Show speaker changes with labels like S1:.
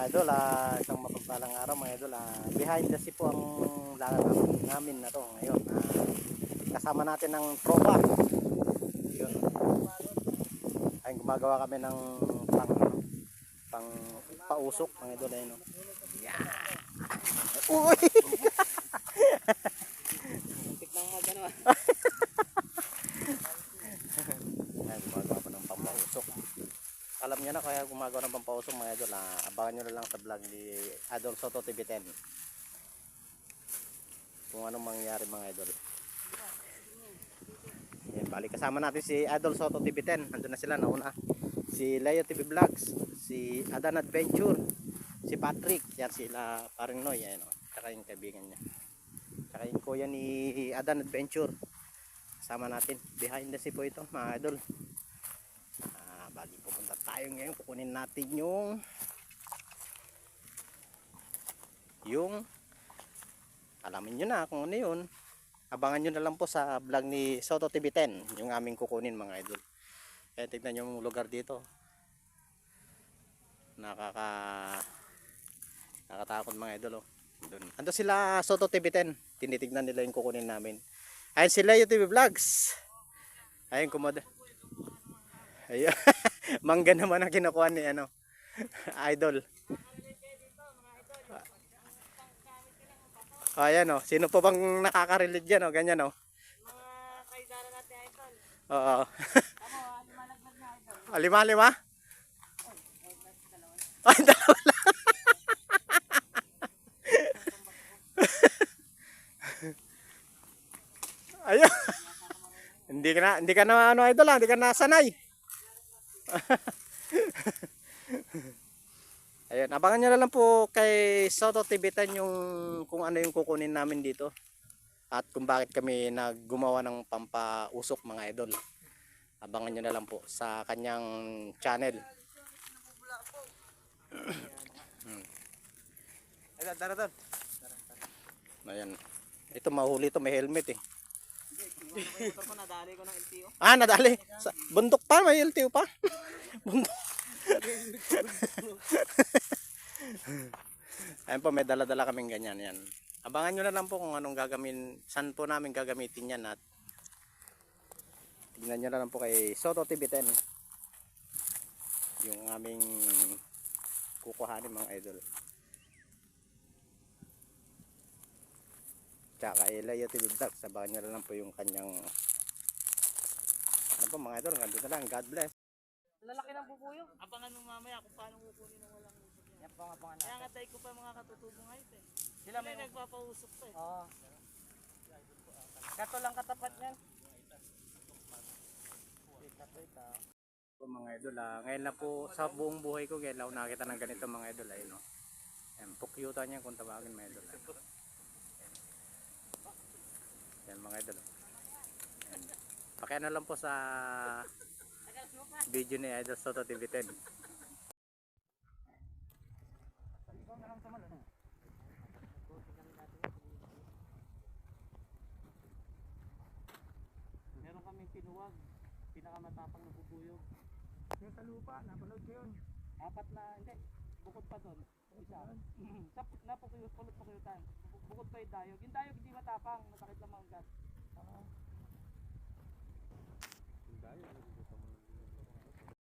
S1: idol, isang mapagpalang araw mga idol. Behind the scene po ang lakad namin na to ngayon. Kasama natin ng tropa. Yun. Ay gumagawa kami ng pang pausok mga idol ayun. Yeah. Uy.
S2: Tiknang magano.
S1: Ay gumagawa pa ng pampausok. Alam niyo na kaya gumagawa ng pampausok mga idol. Abangan niyo na lang sa vlog ni Idol Soto TV10. Kung anong mangyayari mga idol. Yan, bali kasama natin si Idol Soto TV10. Nandun na sila nauna. Si Leo TV Vlogs, si Adan Adventure, si Patrick, yan sila paring Noy, yan o. Tsaka yung kaibigan niya. Tsaka yung kuya ni Adan Adventure. Kasama natin. Behind the scene po ito mga idol. Bali pupunta tayo ngayon. Kukunin natin yung alamin nyo na kung ano yun. Abangan nyo na lang po sa vlog ni Soto TV10 yung aming kukunin mga idol. Kaya tignan nyo yung lugar dito. Nakatakot mga idol oh. Doon. Ando sila Soto TV10. Tinitignan nila yung kukunin namin. Ayun sila yung TV Vlogs. Ayun kumoda. Ayun. Mangga naman ang kinukuha ni ano idol. Ayan oh. Sino po bang nakaka-relate dyan oh? Ganyan oh.
S2: Mga kaidara natin idol.
S1: Oo.
S2: Tama, limalaglag na idol.
S1: Lima? Ay, dalawa lang. Ayun. Hindi ka na ano idol, hindi ka na sanay. Ayun, abangan nyo na lang po kay Soto TV10 yung kung ano yung kukunin namin dito. At kung bakit kami naggumawa ng pampausok mga idol. Abangan nyo na lang po sa kanyang channel.
S2: Ayun, tara.
S1: Ayan. Ito mahuli to, may helmet eh.
S2: Motor ko nadali ko ng LTO.
S1: Nadali. Bundok pa, may LTO pa. Bundok. Ayun po, may dala-dala kaming ganyan yan. Abangan nyo na lang po kung anong gagamitin, saan po namin gagamitin yan at tignan nyo na lang po kay Soto TV10 yung aming kukuhanin mga idol. Tsaka kay Leo TV Vlogs, abangan nyo na lang po yung kanyang ano po mga idol, ganito na lang. God bless.
S2: Lalaki ng bubuyo. Abangan mo mamaya kung paano kukunin ng walang usok yan. Yan pang abangan natin. Kaya nga tayo ko pa mga katutubong ngayon eh. Sila may nagpapausok pa eh. Oo. Kato lang katapat niyan.
S1: Po mga idol, ngayon na po sa buong buhay ko ngayon lang nakita ng ganito mga idol ay no. Ayan, pukyuta niya kung tawagin mga idol. Ayan mga idol. Ayan. Pakiano lang po sa video ni Idol Soto TV10.
S2: Meron kaming pinuwag. Pinakamatapang na bubuyog.
S3: Yung sa lupa, napanood ko yun.
S2: Apat na, hindi. Bukod pa doon. Isa. Napukuyot, pulot-pukuyutan. Bukod pa yung dayog. Yung dayog hindi matapang. Masakit lang mga gas.